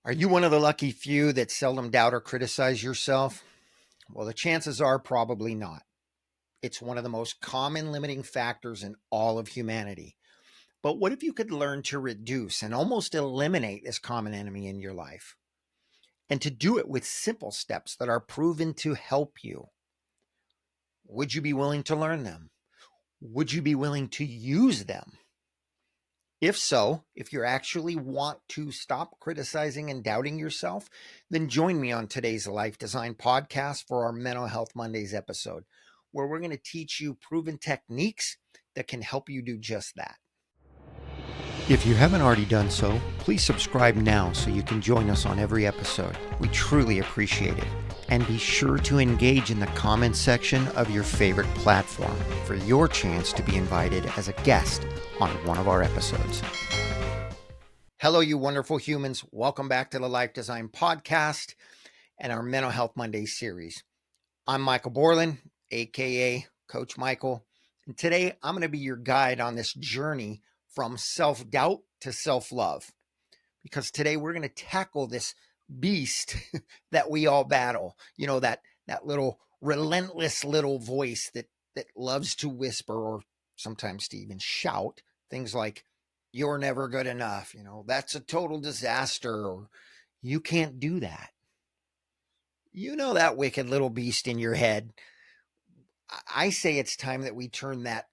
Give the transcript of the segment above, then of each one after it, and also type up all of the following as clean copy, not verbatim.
Are you one of the lucky few that seldom doubt or criticize yourself? Well, the chances are probably not. It's one of the most common limiting factors in all of humanity. But what if you could learn to reduce and almost eliminate this common enemy in your life? And to do it with simple steps that are proven to help you. Would you be willing to learn them? Would you be willing to use them? If so, if you actually want to stop criticizing and doubting yourself, then join me on today's Life Design podcast for our Mental Health Mondays episode, where we're going to teach you proven techniques that can help you do just that. If you haven't already done so, please subscribe now so you can join us on every episode. We truly appreciate it. And be sure to engage in the comments section of your favorite platform for your chance to be invited as a guest on one of our episodes. Hello, you wonderful humans. Welcome back to the Life Design podcast and our Mental Health Mondays series. I'm Michael Borland, aka Coach Michael, and today I'm going to be your guide on this journey from self-doubt to self-love, because today we're going to tackle this beast that we all battle. You know, that little relentless little voice that loves to whisper, or sometimes to even shout things like, "You're never good enough," "That's a total disaster," or "You can't do that." You know, that wicked little beast in your head. I say it's time that we turn that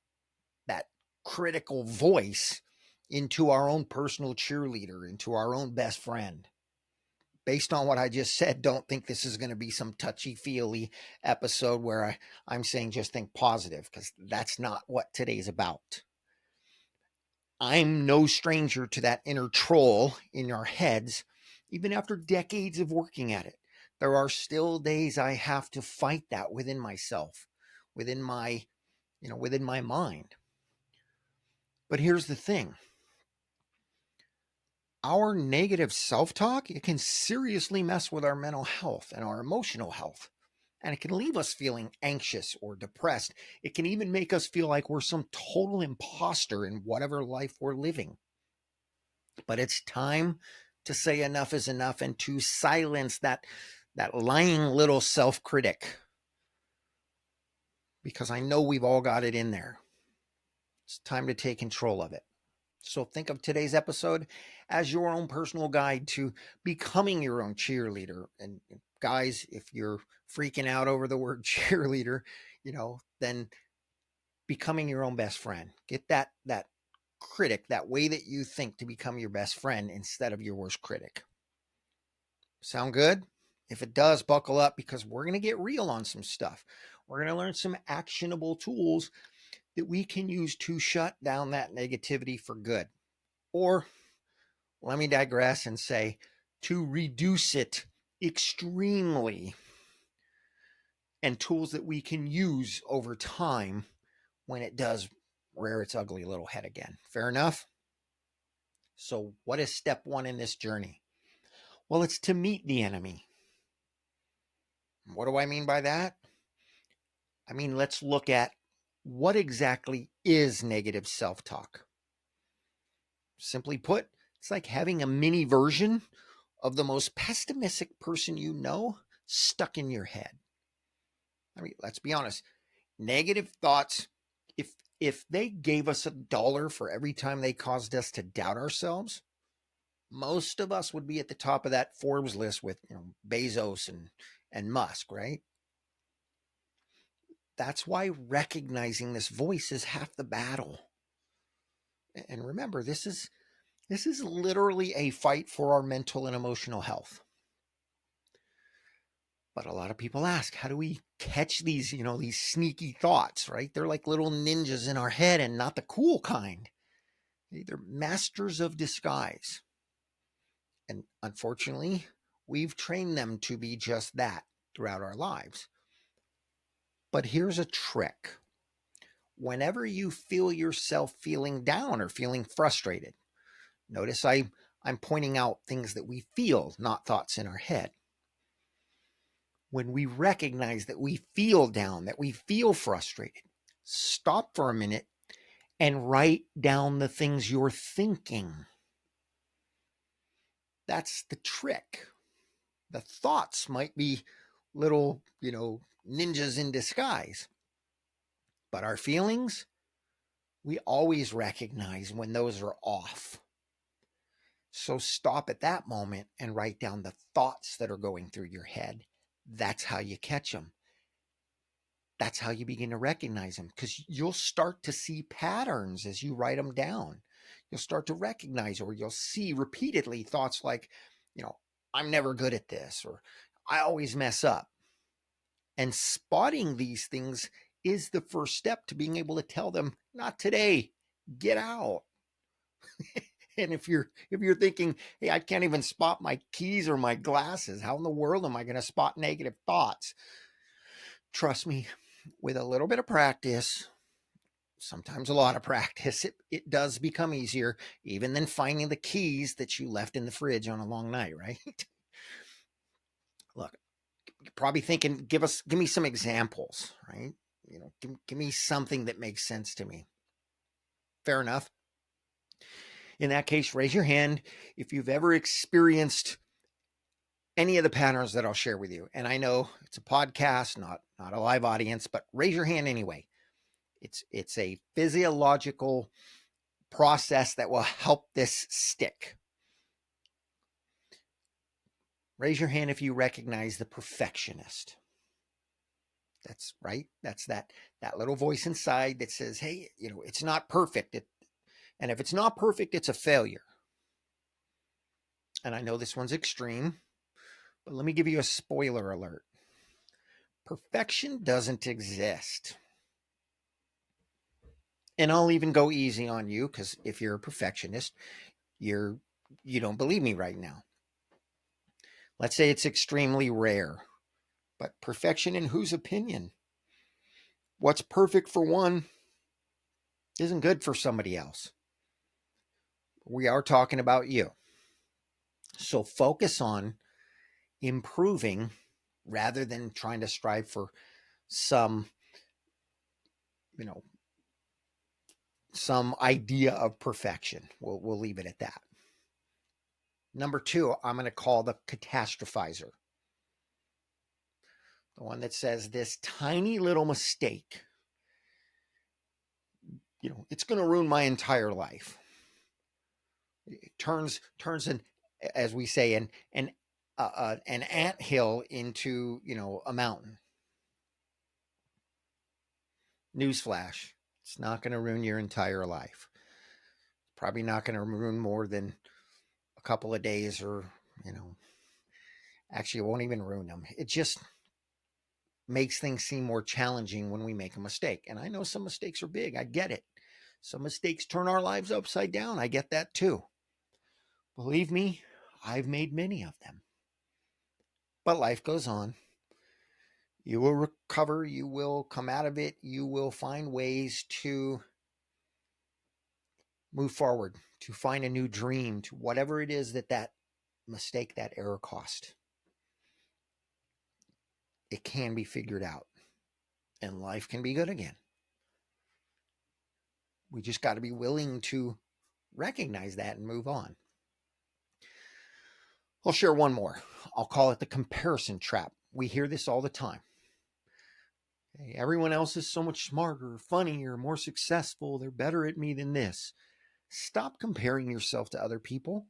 critical voice into our own personal cheerleader, into our own best friend. Based on what I just said, don't think this is going to be some touchy-feely episode where I'm saying just think positive, because that's not what today's about. I'm no stranger to that inner troll in our heads, even after decades of working at it. There are still days I have to fight that within myself, within my mind. But here's the thing. Our negative self-talk, it can seriously mess with our mental health and our emotional health. And it can leave us feeling anxious or depressed. It can even make us feel like we're some total imposter in whatever life we're living. But it's time to say enough is enough and to silence that lying little self-critic. Because I know we've all got it in there. It's time to take control of it. So think of today's episode as your own personal guide to becoming your own cheerleader. And guys, if you're freaking out over the word cheerleader, then becoming your own best friend. Get that critic, that way that you think, to become your best friend instead of your worst critic. Sound good? If it does, buckle up, because we're going to get real on some stuff. We're going to learn some actionable tools that we can use to shut down that negativity for good. Or, let me digress and say, to reduce it extremely, and tools that we can use over time when it does rear its ugly little head again. Fair enough? So what is step one in this journey? Well, it's to meet the enemy. What do I mean by that? I mean, let's look at what exactly is negative self-talk. Simply put, it's like having a mini version of the most pessimistic person you know stuck in your head. I mean, let's be honest. Negative thoughts, if they gave us $1 for every time they caused us to doubt ourselves, most of us would be at the top of that Forbes list with Bezos and Musk, right? That's why recognizing this voice is half the battle. And remember, this is literally a fight for our mental and emotional health. But a lot of people ask, how do we catch these, these sneaky thoughts, right? They're like little ninjas in our head, and not the cool kind. They're masters of disguise. And unfortunately, we've trained them to be just that throughout our lives. But here's a trick. Whenever you feel yourself feeling down or feeling frustrated, notice I'm pointing out things that we feel, not thoughts in our head. When we recognize that we feel down, that we feel frustrated, stop for a minute and write down the things you're thinking. That's the trick. The thoughts might be little, ninjas in disguise, but our feelings, we always recognize when those are off. So stop at that moment and write down the thoughts that are going through your head. That's how you catch them. That's how you begin to recognize them, because you'll start to see patterns as you write them down. You'll start to recognize, or you'll see repeatedly thoughts like, I'm never good at this, or I always mess up. And spotting these things is the first step to being able to tell them, not today, get out. And if you're thinking, hey, I can't even spot my keys or my glasses, how in the world am I going to spot negative thoughts? Trust me, with a little bit of practice, sometimes a lot of practice, it does become easier, even than finding the keys that you left in the fridge on a long night, right? Look, you're probably thinking, give me some examples, right? Give me something that makes sense to me. Fair enough. In that case, raise your hand if you've ever experienced any of the patterns that I'll share with you. And I know it's a podcast, not a live audience, but raise your hand anyway. It's a physiological process that will help this stick. Raise your hand if you recognize the perfectionist. That's right. That's that little voice inside that says, hey, it's not perfect. And if it's not perfect, it's a failure. And I know this one's extreme, but let me give you a spoiler alert. Perfection doesn't exist. And I'll even go easy on you, because if you're a perfectionist, you don't believe me right now. Let's say it's extremely rare, but perfection in whose opinion? What's perfect for one isn't good for somebody else. We are talking about you. So focus on improving rather than trying to strive for some, some idea of perfection. We'll leave it at that. Number 2, I'm going to call the catastrophizer. The one that says this tiny little mistake, it's going to ruin my entire life. It turns an, as we say, an anthill into, a mountain. Newsflash, it's not going to ruin your entire life. Probably not going to ruin more than a couple of days, or, actually it won't even ruin them. It just makes things seem more challenging when we make a mistake. And I know some mistakes are big. I get it. Some mistakes turn our lives upside down. I get that too. Believe me, I've made many of them. But life goes on. You will recover. You will come out of it. You will find ways to move forward, to find a new dream, to whatever it is that mistake, that error cost. It can be figured out, and life can be good again. We just got to be willing to recognize that and move on. I'll share one more. I'll call it the comparison trap. We hear this all the time. Hey, everyone else is so much smarter, funnier, more successful. They're better at me than this. Stop comparing yourself to other people.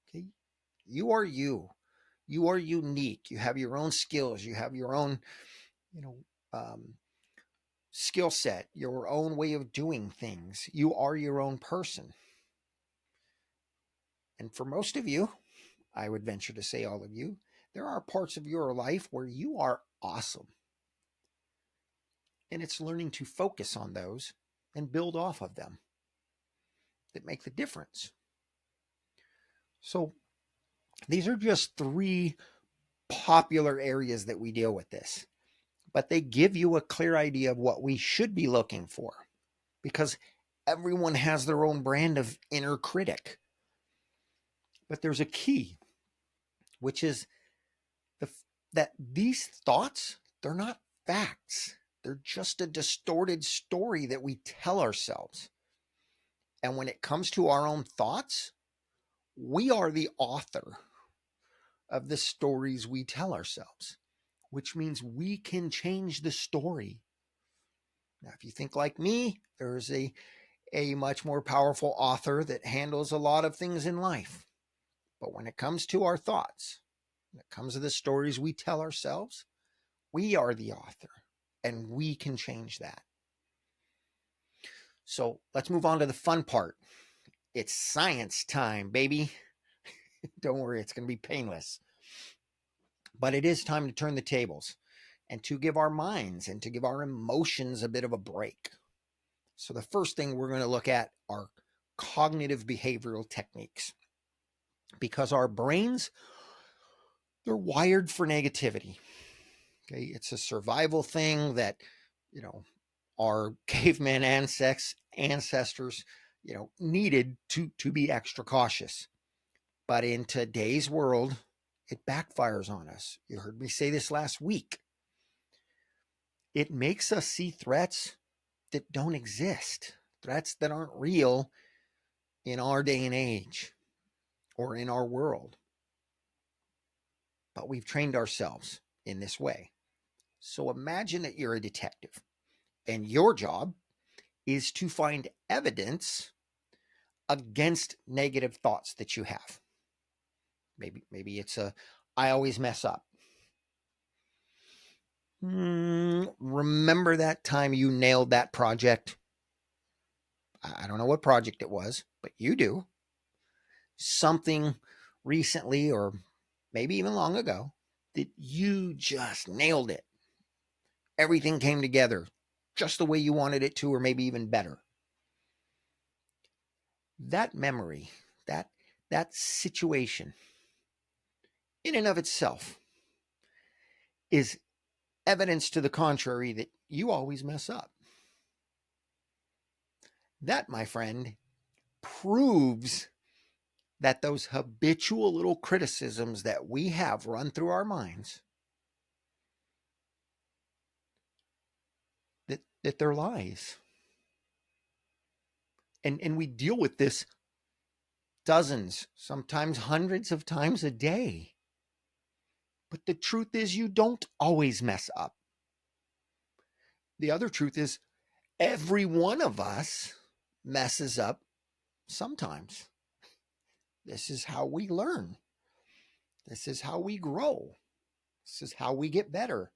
Okay? You are you. You are unique. You have your own skills. You have your own, skill set, your own way of doing things. You are your own person. And for most of you, I would venture to say all of you, there are parts of your life where you are awesome. And it's learning to focus on those and build off of them that make the difference. So these are just 3 popular areas that we deal with this, but they give you a clear idea of what we should be looking for, because everyone has their own brand of inner critic. But there's a key, which is that these thoughts, they're not facts. They're just a distorted story that we tell ourselves. And when it comes to our own thoughts, We are the author of the stories we tell ourselves, which means we can change the story. Now, if you think like me, there's a much more powerful author that handles a lot of things in life. But when it comes to our thoughts, when it comes to the stories we tell ourselves, we are the author and we can change that. So let's move on to the fun part. It's science time, baby. Don't worry, it's going to be painless. But it is time to turn the tables and to give our minds and to give our emotions a bit of a break. So the first thing we're going to look at are cognitive behavioral techniques, because our brains, they're wired for negativity. Okay, it's a survival thing that, our caveman ancestors, needed to be extra cautious. But in today's world, it backfires on us. You heard me say this last week. It makes us see threats that don't exist, threats that aren't real in our day and age or in our world. But we've trained ourselves in this way. So imagine that you're a detective and your job is to find evidence against negative thoughts that you have. Maybe it's I always mess up. Remember that time you nailed that project? I don't know what project it was, but you do. Something recently or maybe even long ago that you just nailed it. Everything came together just the way you wanted it to, or maybe even better. That memory, that situation in and of itself is evidence to the contrary that you always mess up. That, my friend, proves that those habitual little criticisms that we have run through our minds, that they're lies. And we deal with this dozens, sometimes hundreds of times a day. But the truth is, you don't always mess up. The other truth is, every one of us messes up sometimes. This is how we learn. This is how we grow. This is how we get better.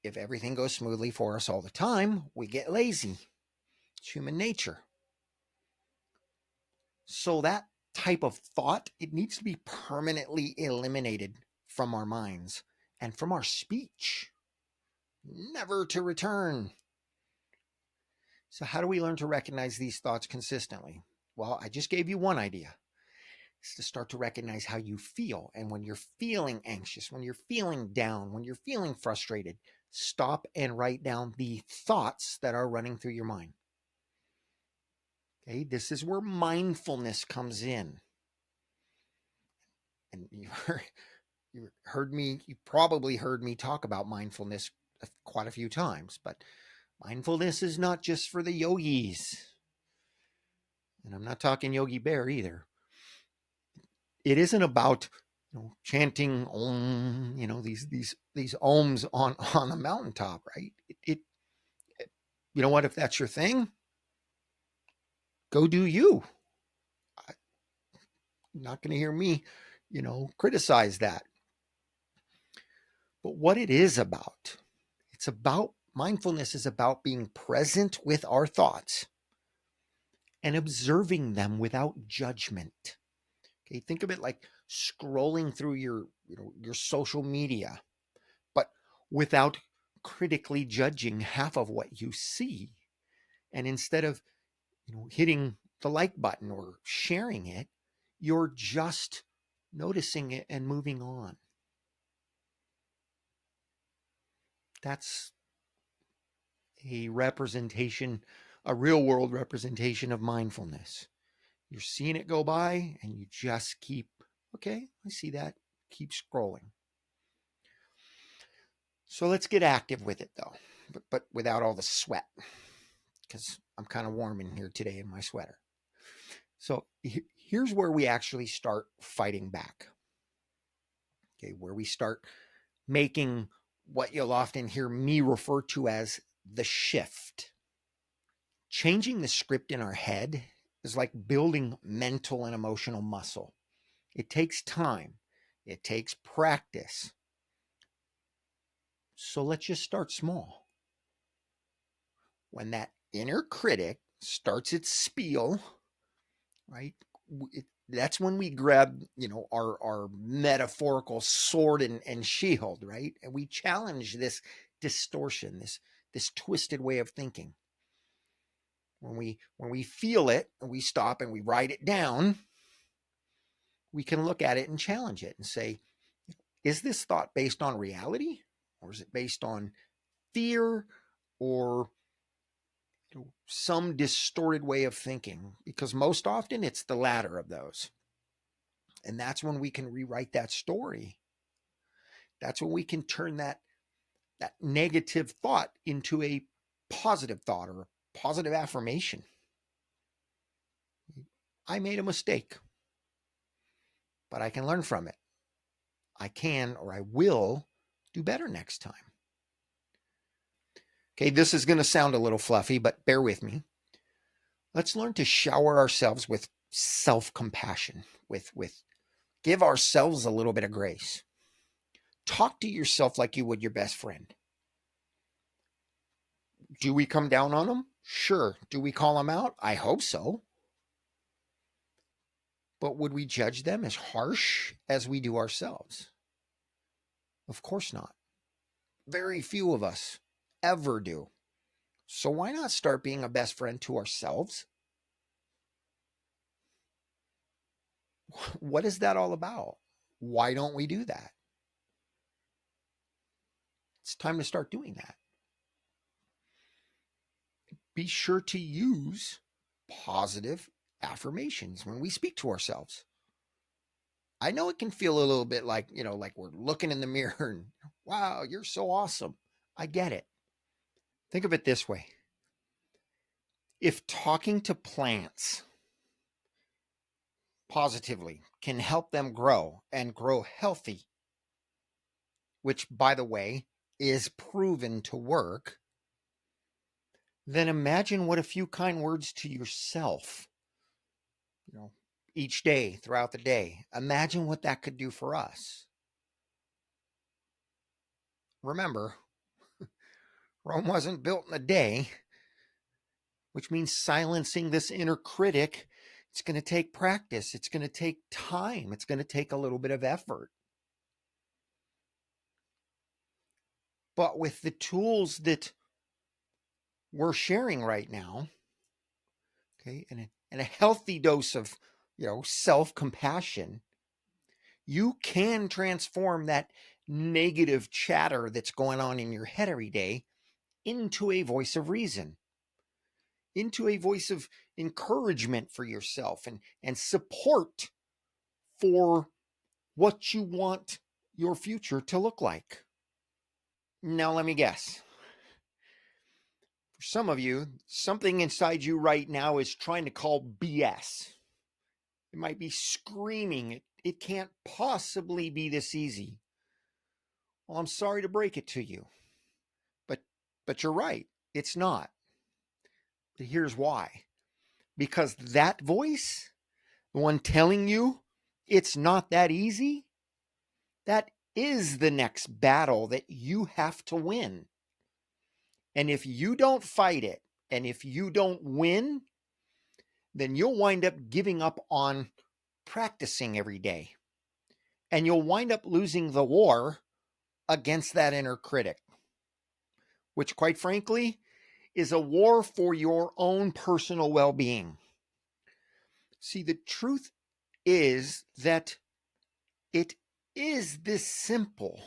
If everything goes smoothly for us all the time, we get lazy. It's human nature. So that type of thought, it needs to be permanently eliminated from our minds and from our speech, never to return. So how do we learn to recognize these thoughts consistently? Well, I just gave you one idea. It's to start to recognize how you feel. And when you're feeling anxious, when you're feeling down, when you're feeling frustrated, stop and write down the thoughts that are running through your mind. Okay, this is where mindfulness comes in. And you probably heard me talk about mindfulness quite a few times, but mindfulness is not just for the yogis. And I'm not talking Yogi Bear either. It isn't about chanting om, these ohms on the mountaintop, right? It you know what? If that's your thing, go do you. You're not going to hear me, criticize that. But what it is about, mindfulness is about being present with our thoughts and observing them without judgment. Okay, think of it like scrolling through your social media, but without critically judging half of what you see. And instead of hitting the like button or sharing it, you're just noticing it and moving on. That's a representation, a real world representation of mindfulness. You're seeing it go by and you just keep, okay, I see that, keep scrolling. So let's get active with it though, but without all the sweat, because I'm kind of warm in here today in my sweater. So here's where we actually start fighting back. Okay, where we start making what you'll often hear me refer to as the shift. Changing the script in our head is like building mental and emotional muscle. It takes time, it takes practice. So let's just start small. When that inner critic starts its spiel, right? That's when we grab, our metaphorical sword and shield, right? And we challenge this distortion, this twisted way of thinking. When we feel it and we stop and we write it down, we can look at it and challenge it and say, is this thought based on reality, or is it based on fear, or some distorted way of thinking? Because most often it's the latter of those. And that's when we can rewrite that story. That's when we can turn that negative thought into a positive thought or a positive affirmation. I made a mistake, but I can learn from it. I can, or I will, do better next time. Okay, this is going to sound a little fluffy, but bear with me. Let's learn to shower ourselves with self-compassion, with give ourselves a little bit of grace. Talk to yourself like you would your best friend. Do we come down on them? Sure. Do we call them out? I hope so. But would we judge them as harsh as we do ourselves? Of course not. Very few of us ever do. So why not start being a best friend to ourselves? What is that all about? Why don't we do that? It's time to start doing that. Be sure to use positive affirmations when we speak to ourselves. I know it can feel a little bit like, like we're looking in the mirror and, wow, you're so awesome. I get it. Think of it this way. If talking to plants positively can help them grow and grow healthy, which, by the way, is proven to work, then imagine what a few kind words to yourself, each day throughout the day, imagine what that could do for us. Remember, Rome wasn't built in a day, which means silencing this inner critic, it's going to take practice. It's going to take time. It's going to take a little bit of effort. But with the tools that we're sharing right now, okay, and a healthy dose of, self-compassion, you can transform that negative chatter that's going on in your head every day into a voice of reason, into a voice of encouragement for yourself and support for what you want your future to look like. Now, let me guess. For some of you, something inside you right now is trying to call BS. It might be screaming, it can't possibly be this easy. Well, I'm sorry to break it to you, but you're right, it's not. But here's why. Because that voice, the one telling you it's not that easy, that is the next battle that you have to win. And if you don't fight it, and if you don't win, then you'll wind up giving up on practicing every day. And you'll wind up losing the war against that inner critic, which, quite frankly, is a war for your own personal well-being. See, the truth is that it is this simple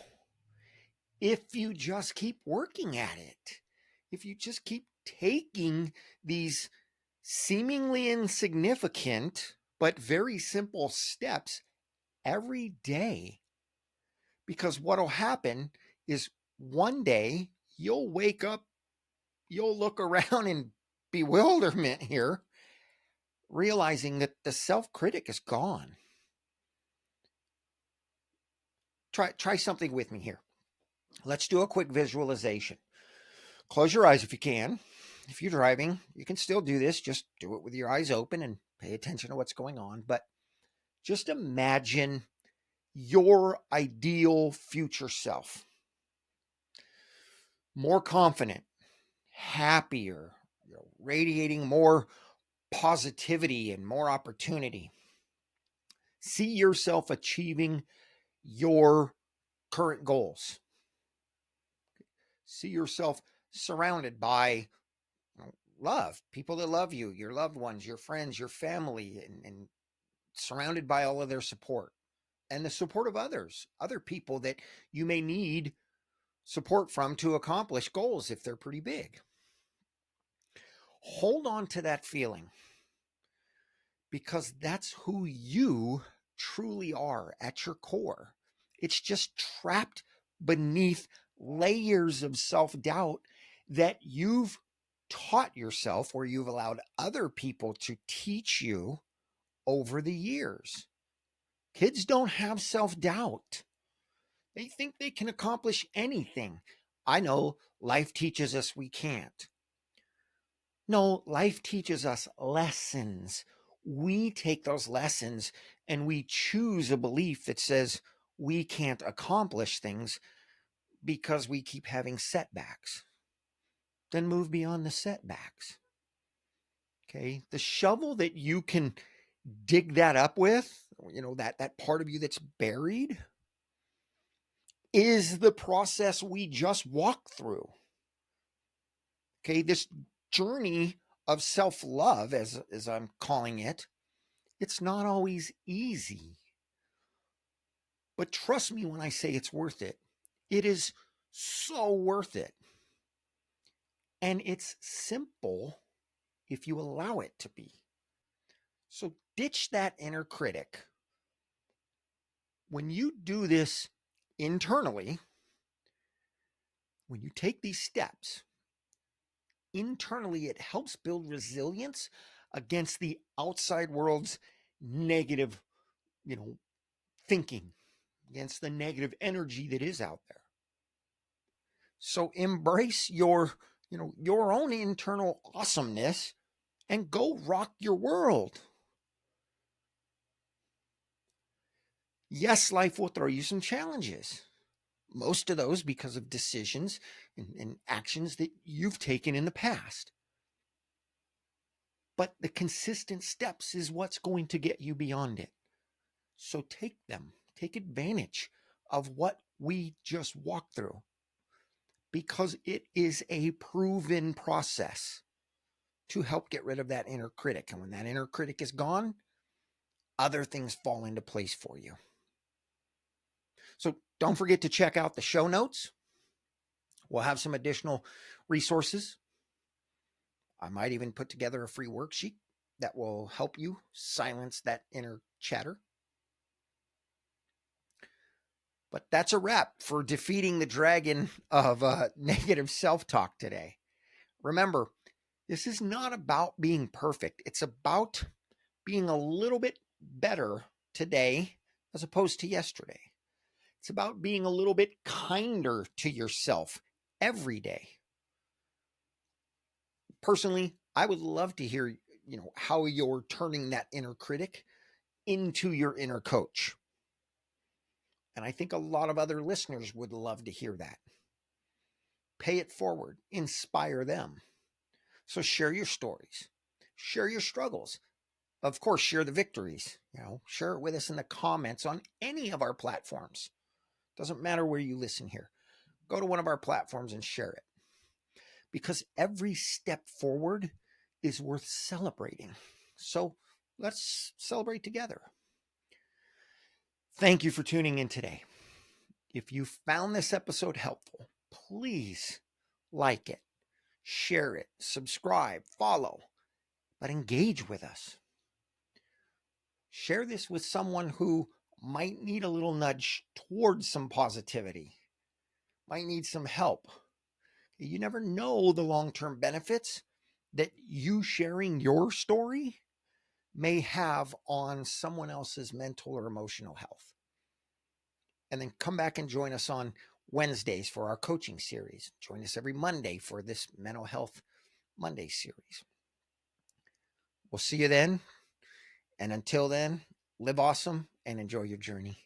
if you just keep working at it. If you just keep taking these seemingly insignificant but very simple steps every day. Because what'll happen is one day you'll wake up, you'll look around in bewilderment here, realizing that the self-critic is gone. Try something with me here. Let's do a quick visualization. Close your eyes if you can. If you're driving, you can still do this. Just do it with your eyes open and pay attention to what's going on. But just imagine your ideal future self. More confident, happier, radiating more positivity and more opportunity. See yourself achieving your current goals. See yourself surrounded by love, people that love you, your loved ones, your friends, your family, and surrounded by all of their support and the support of others, other people that you may need support from to accomplish goals if they're pretty big. Hold on to that feeling because that's who you truly are at your core. It's just trapped beneath layers of self-doubt that you've taught yourself or you've allowed other people to teach you over the years. Kids don't have self-doubt. They think they can accomplish anything. I know life teaches us we can't. No, life teaches us lessons. We take those lessons and we choose a belief that says we can't accomplish things because we keep having setbacks. Then move beyond the setbacks. Okay, the shovel that you can dig that up with, that part of you that's buried, is the process we just walked through. Okay, this journey of self-love, as I'm calling it, it's not always easy. But trust me when I say it's worth it. It is so worth it. And it's simple if you allow it to be. So ditch that inner critic. When you do this internally, when you take these steps, internally it helps build resilience against the outside world's negative, thinking, against the negative energy that is out there. So embrace your own internal awesomeness and go rock your world. Yes, life will throw you some challenges. Most of those because of decisions and actions that you've taken in the past. But the consistent steps is what's going to get you beyond it. So take them. Take advantage of what we just walked through because it is a proven process to help get rid of that inner critic. And when that inner critic is gone, other things fall into place for you. So don't forget to check out the show notes. We'll have some additional resources. I might even put together a free worksheet that will help you silence that inner chatter. But that's a wrap for defeating the dragon of negative self-talk today. Remember, this is not about being perfect. It's about being a little bit better today as opposed to yesterday. It's about being a little bit kinder to yourself every day. Personally, I would love to hear, how you're turning that inner critic into your inner coach. And I think a lot of other listeners would love to hear that. Pay it forward, inspire them. So share your stories, share your struggles. Of course, share the victories. Share it with us in the comments on any of our platforms. Doesn't matter where you listen here. Go to one of our platforms and share it. Because every step forward is worth celebrating. So let's celebrate together. Thank you for tuning in today. If you found this episode helpful, please like it, share it, subscribe, follow, but engage with us. Share this with someone who might need a little nudge towards some positivity, might need some help. You never know the long-term benefits that you sharing your story may have on someone else's mental or emotional health. And then come back and join us on Wednesdays for our coaching series. Join us every Monday for this Mental Health Monday series. We'll see you then. And until then, live awesome and enjoy your journey.